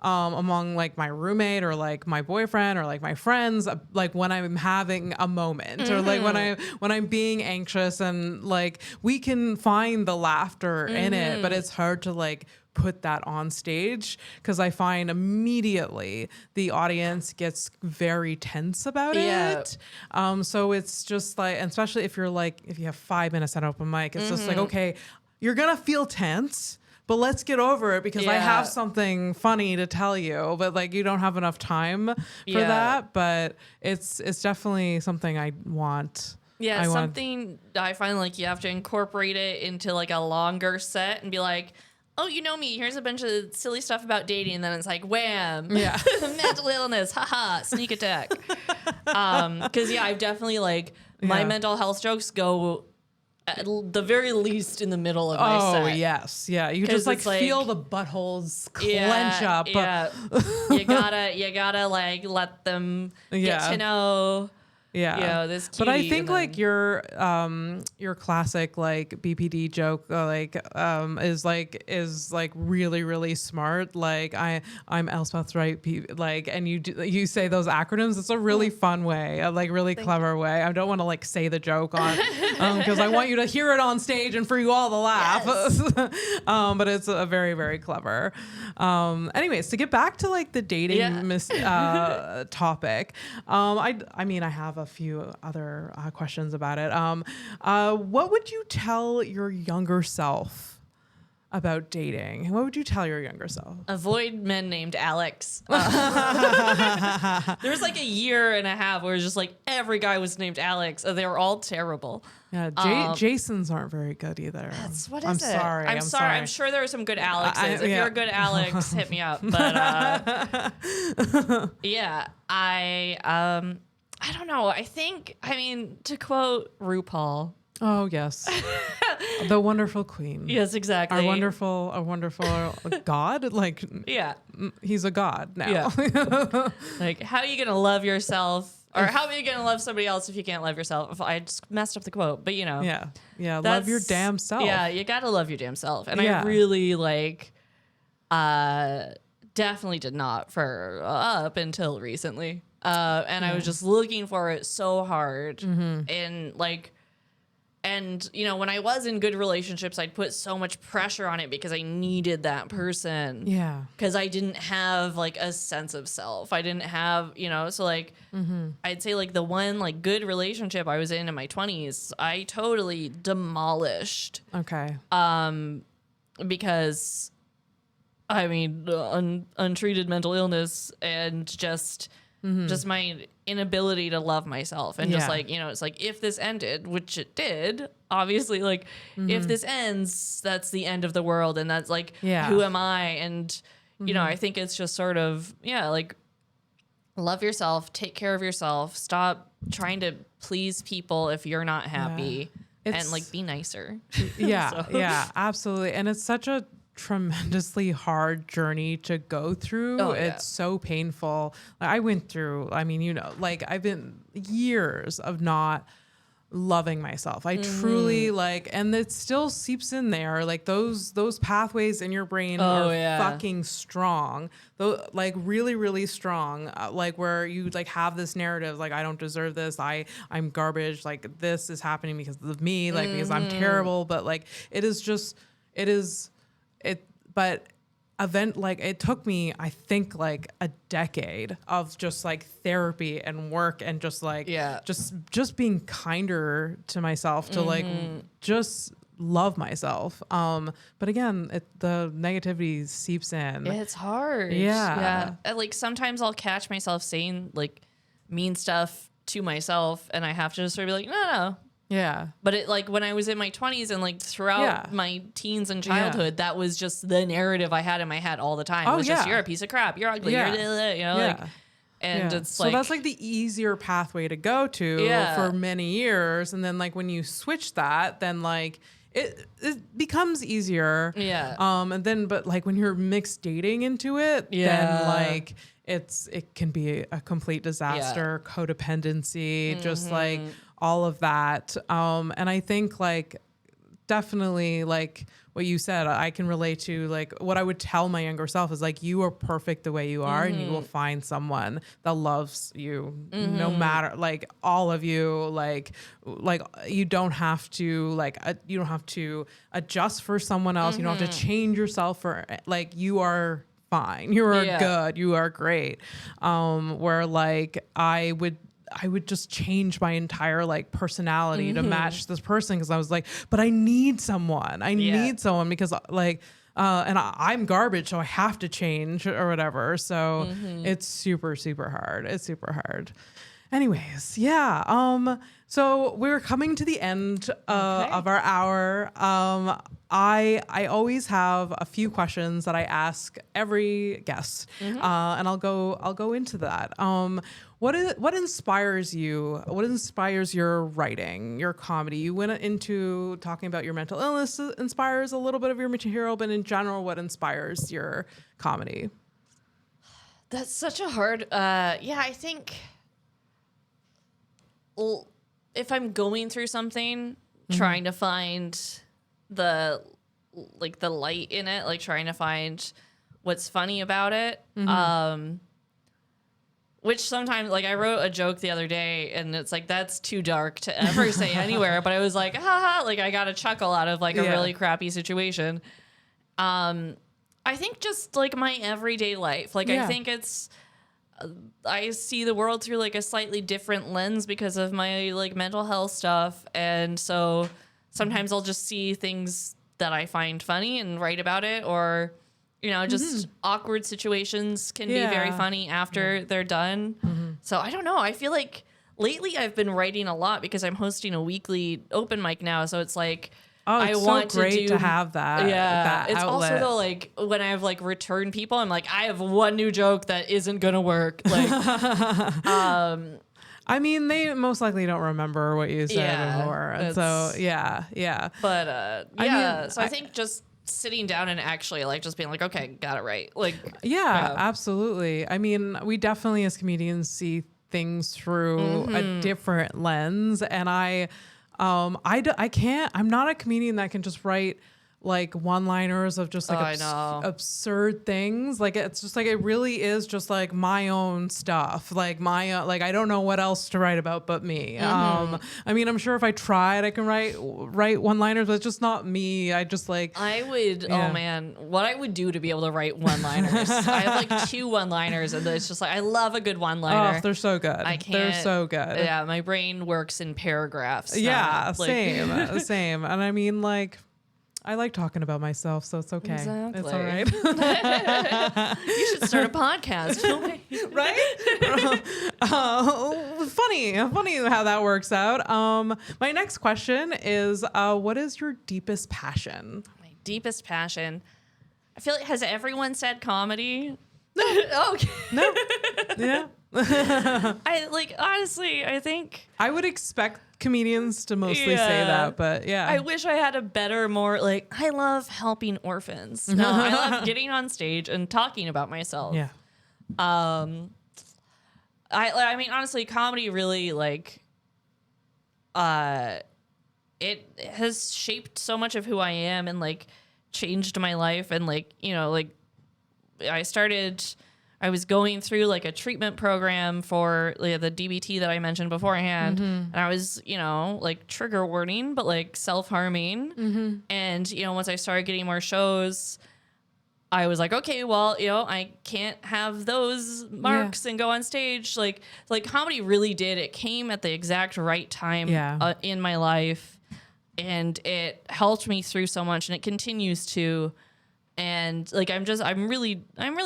among like my roommate or like my boyfriend or like my friends, like when I'm having a moment or like when I'm being anxious, and like we can find the laughter in it, but it's hard to like put that on stage, because I find immediately the audience gets very tense about it. So it's just like, and especially if you have 5 minutes at open mic, it's just like, okay, you're gonna feel tense, but let's get over it, because I have something funny to tell you, but like you don't have enough time for that. But it's definitely something I want. Yeah, something I find like you have to incorporate it into like a longer set and be like, oh, you know me, here's a bunch of silly stuff about dating, and then it's like, wham, mental illness, haha, sneak attack. Because I've definitely like my mental health jokes go at the very least in the middle of my set. Oh, yes. Yeah. You just like feel the buttholes clench up. Yeah. you gotta like let them get to know Yeah. You know, this but I cutie, think and like then- your classic like BPD joke is really really smart. Like I'm Elspeth Wright, like, and you say those acronyms. It's a really fun way, a like really clever way. I don't want to like say the joke on because I want you to hear it on stage and for you all to laugh. Yes. But it's a very very clever. Anyways, to get back to like the dating topic, I mean I have a few other questions about it. What would you tell your younger self about dating? What would you tell your younger self? Avoid men named Alex. There was like a year and a half where it was just like every guy was named Alex. They were all terrible. Yeah, Jasons aren't very good either. What is I'm it? sorry. I'm sorry. I'm sure there are some good Alexes. If you're a good Alex, hit me up. But yeah, I don't know. I mean, to quote RuPaul. Oh yes, the wonderful queen. Yes, exactly. Our wonderful god. Like, yeah, he's a god now. Yeah. Like, how are you gonna love yourself, or how are you gonna love somebody else if you can't love yourself? I just messed up the quote, but you know. Yeah. Love your damn self. Yeah, you gotta love your damn self, and yeah. I really definitely did not for up until recently. And I was just looking for it so hard. And you know, when I was in good relationships, I'd put so much pressure on it because I needed that person. Yeah. Because I didn't have like a sense of self. I didn't have, you know, so like I'd say like the one like good relationship I was in my 20s, I totally demolished. Okay. Because I mean, untreated mental illness and just my inability to love myself and just like, you know, it's like if this ended, which it did, obviously, like if this ends, that's the end of the world. And that's like, who am I? And, you know, I think it's just sort of, like love yourself, take care of yourself, stop trying to please people if you're not happy and like be nicer. Yeah, absolutely. And it's such a tremendously hard journey to go through. It's so painful. I went through, I mean, you know, like I've been years of not loving myself. I truly like, and it still seeps in there. Like those pathways in your brain are fucking strong. Though, like really, really strong. Like where you like have this narrative, like I don't deserve this. I'm garbage. Like this is happening because of me. Like because I'm terrible. But like but like it took me, I think like a decade of just like therapy and work and just like, just being kinder to myself to like, just love myself. But again, the negativity seeps in. It's hard. Yeah. Like sometimes I'll catch myself saying like mean stuff to myself and I have to just sort of be like, no. Yeah. But it like when I was in my 20s and like throughout my teens and childhood, that was just the narrative I had in my head all the time. It was just, you're a piece of crap. You're ugly. You're, you know, like, and it's like. So that's like the easier pathway to go to for many years. And then like when you switch that, then like it becomes easier. Yeah. And then, but like when you're mixed dating into it, then like it can be a complete disaster, codependency, just like all of that. And I think like definitely like what you said, I can relate to like what I would tell my younger self is like, you are perfect the way you are and you will find someone that loves you no matter like all of you, like you don't have to like, you don't have to adjust for someone else. You don't have to change yourself for like, you are fine. You are good. You are great. Where like I would just change my entire like personality to match this person because I was like, but I need someone. I need someone because like, and I'm garbage, so I have to change or whatever. So it's super, super hard. It's super hard. Anyways, so we're coming to the end of our hour. I always have a few questions that I ask every guest, and I'll go into that. What inspires you? What inspires your writing, your comedy? You went into talking about your mental illness inspires a little bit of your material, but in general, what inspires your comedy? That's such a hard. I think if I'm going through something, trying to find the light in it, like trying to find what's funny about it. Which sometimes, like, I wrote a joke the other day, and it's like, that's too dark to ever say anywhere. But I was like, haha, like, I got a chuckle out of, like, a really crappy situation. I think just, like, my everyday life. Like, I think it's, I see the world through, like, a slightly different lens because of my, like, mental health stuff. And so sometimes I'll just see things that I find funny and write about it, or... You know, just awkward situations can be very funny after they're done. So I don't know. I feel like lately I've been writing a lot because I'm hosting a weekly open mic now. So it's like, I want so great to have that. Yeah. That it's outlet. Also though, like when I've like returned people, I'm like, I have one new joke that isn't going to work. Like, I mean, they most likely don't remember what you said anymore. And so, But I think just sitting down and actually like just being like, okay, got it right. Like, absolutely. I mean, we definitely as comedians see things through a different lens, and I can't. I'm not a comedian that can just write like one-liners of just like absurd things. Like it's just like, it really is just like my own stuff. Like like I don't know what else to write about but me. I mean, I'm sure if I tried, I can write one-liners, but it's just not me. I just like, I would, oh man, what I would do to be able to write one-liners. I have like 2 one-liners, and it's just like, I love a good one-liner. Oh, they're so good. I can't. They're so good. Yeah. My brain works in paragraphs. Yeah. Same. And I mean, like, I like talking about myself, so it's okay. Exactly. It's all right. You should start a podcast. Right? Funny how that works out. My next question is, what is your deepest passion? My deepest passion. I feel like, has everyone said comedy? Okay. No. Yeah. Honestly, I think I would expect comedians to mostly say that, but yeah. I wish I had a better, more like, I love helping orphans. No, I love getting on stage and talking about myself. Yeah. I mean, honestly, comedy really like, it has shaped so much of who I am and like changed my life. And like, you know, like I was going through like a treatment program for like, the DBT that I mentioned beforehand. And I was, you know, like trigger warning, but like self-harming. And, you know, once I started getting more shows, I was like, okay, well, you know, I can't have those marks and go on stage. Like comedy really did. It came at the exact right time in my life, and it helped me through so much, and it continues to. And like, I'm really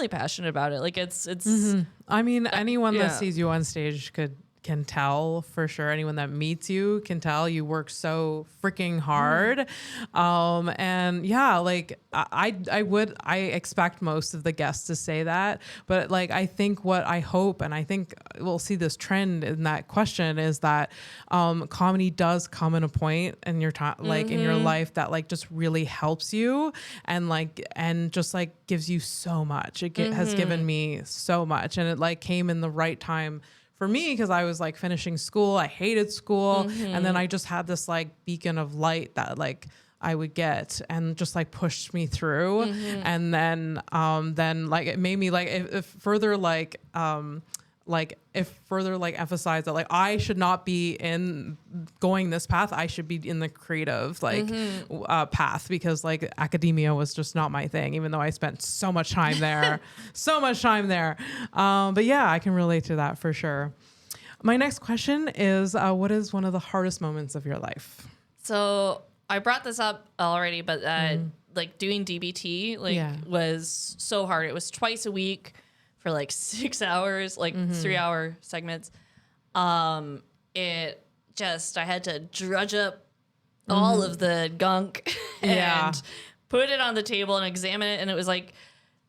passionate about it. Like it's, I mean, anyone that sees you on stage can tell for sure. Anyone that meets you can tell you work so freaking hard. And yeah, like I expect most of the guests to say that, but like, I think what I hope, and I think we'll see this trend in that question, is that comedy does come in a point in your time, like in your life, that like just really helps you and just like gives you so much. It has given me so much, and it like came in the right time for me, because I was like finishing school. I hated school. And then I just had this like beacon of light that like I would get, and just like pushed me through. And then like it made me like, if further emphasize that like I should not be in going this path. I should be in the creative path, because like academia was just not my thing, even though I spent so much time there. But yeah, I can relate to that for sure. My next question is, what is one of the hardest moments of your life? So I brought this up already, but like doing DBT was so hard. It was twice a week for like 6 hours, like 3-hour segments. I had to drudge up all of the gunk and put it on the table and examine it. And it was like,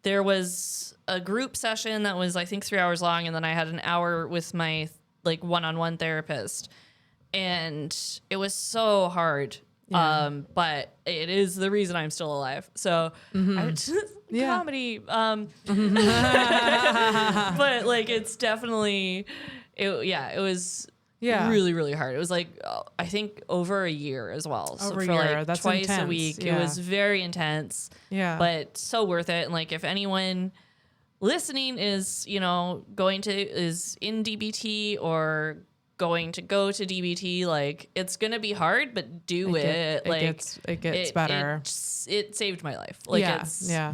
there was a group session that was, I think, 3 hours long. And then I had an hour with my like one-on-one therapist, and it was so hard. But it is the reason I'm still alive. So I just, comedy. But like, it's definitely, it was really, really hard. It was like, I think over a year as well. So Over for a year. like That's twice intense. a week, Yeah. it was very intense. Yeah. But so worth it. And like, if anyone listening is, is in DBT or going to go to DBT, like, it's gonna be hard, but do it. It gets better. It saved my life. Like, yeah.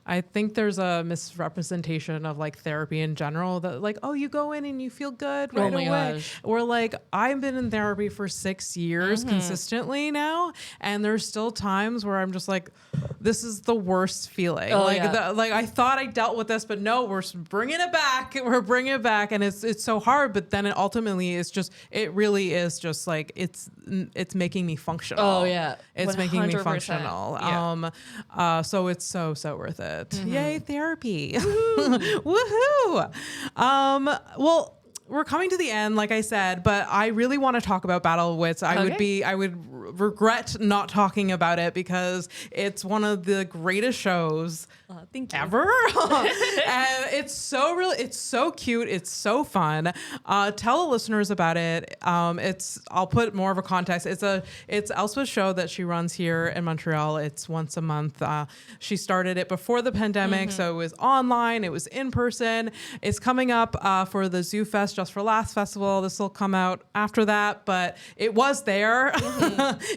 I think there's a misrepresentation of like therapy in general that like, oh, you go in and you feel good right away. Gosh. Or like, I've been in therapy for 6 years consistently now, and there's still times where I'm just like, this is the worst feeling. Like I thought I dealt with this, but no, we're bringing it back. We're bringing it back, and it's so hard. But then it ultimately is just, it really is just like it's making me functional. Oh yeah, it's 100%. Making me 100%. functional. Yeah. So it's so worth it. Yay, therapy. Woohoo. Well, we're coming to the end, like I said, but I really want to talk about Battle of Wits. I would regret not talking about it because it's one of the greatest shows ever. And it's so cute. It's so fun. Tell the listeners about it. I'll put more of a context. It's Elspeth's show that she runs here in Montreal. It's once a month. She started it before the pandemic, so it was online. It was in person. It's coming up for the Zoo Fest Just for Laughs Festival. This will come out after that, but it was there.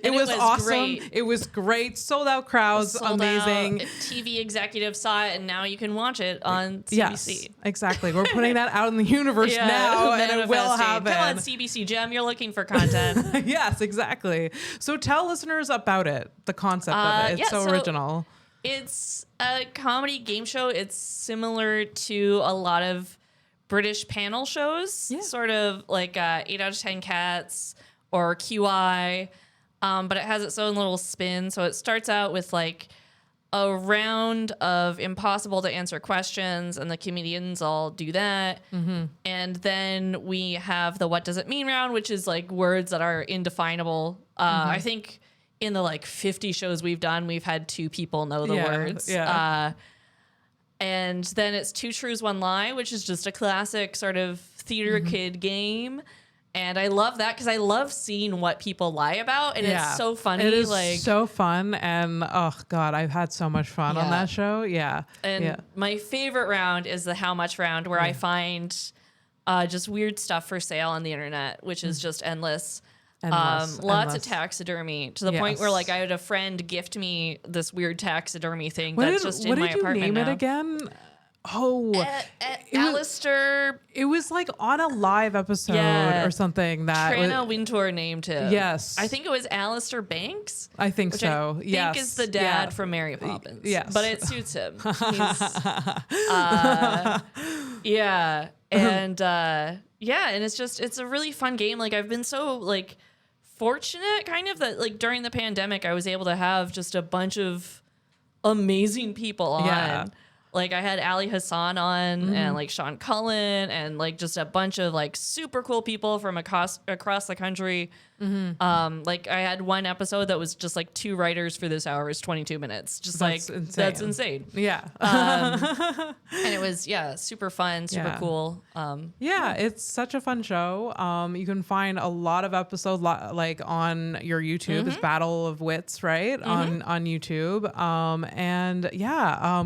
It was awesome. Great. It was great. Sold out crowds. Amazing. TV executives saw it, and now you can watch it on CBC. Yes, exactly. We're putting that out in the universe now, and it will happen. Come on, CBC Gem, you're looking for content. Yes, exactly. So tell listeners about it, the concept of it. It's so original. It's a comedy game show. It's similar to a lot of British panel shows, sort of like 8 out of 10 Cats or QI, but it has its own little spin. So it starts out with like a round of impossible to answer questions, and the comedians all do that. And then we have the what does it mean round, which is like words that are indefinable. I think in the like 50 shows we've done, we've had 2 people know the words. And then it's 2 truths, 1 lie, which is just a classic sort of theater kid game. And I love that because I love seeing what people lie about. And it's so funny. It is so fun. And oh, God, I've had so much fun on that show. Yeah. And my favorite round is the how much round, where I find just weird stuff for sale on the internet, which is just endless. Lots of taxidermy, to the point where like I had a friend gift me this weird taxidermy thing that's just in my apartment now. What did you name it again? Oh, Alistair. It was like on a live episode or something that Trana Wintour named him. Yes, I think it was Alistair Banks. I think so. I think is the dad from Mary Poppins. Yes, but it suits him. And it's a really fun game. Like I've been so like fortunate kind of that like during the pandemic I was able to have just a bunch of amazing people on. Like I had Ali Hassan on and like Sean Cullen and like just a bunch of like super cool people from across the country. Like I had one episode that was just like 2 writers for this hour is 22 minutes. Just that's like insane. That's insane. Yeah. And it was super fun, super cool. It's such a fun show. You can find a lot of episodes like on your YouTube. It's Battle of Wits, right? On YouTube.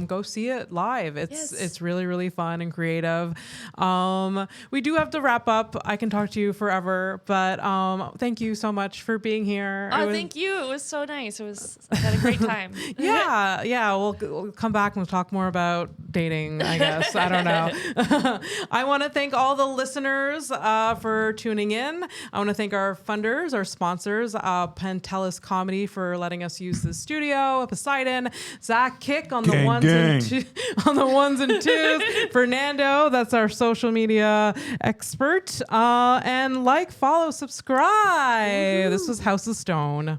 Go see it live. It's really, really fun and creative. We do have to wrap up. I can talk to you forever, but thank you so much for being here. Thank you. It was so nice. I had a great time. We'll come back and we'll talk more about dating, I guess. I don't know. I want to thank all the listeners for tuning in. I want to thank our funders, our sponsors, Pentelis Comedy for letting us use the studio, Poseidon, Zach Kick on the ones and twos, Fernando, that's our social media expert, and follow, subscribe. This was House of Stone.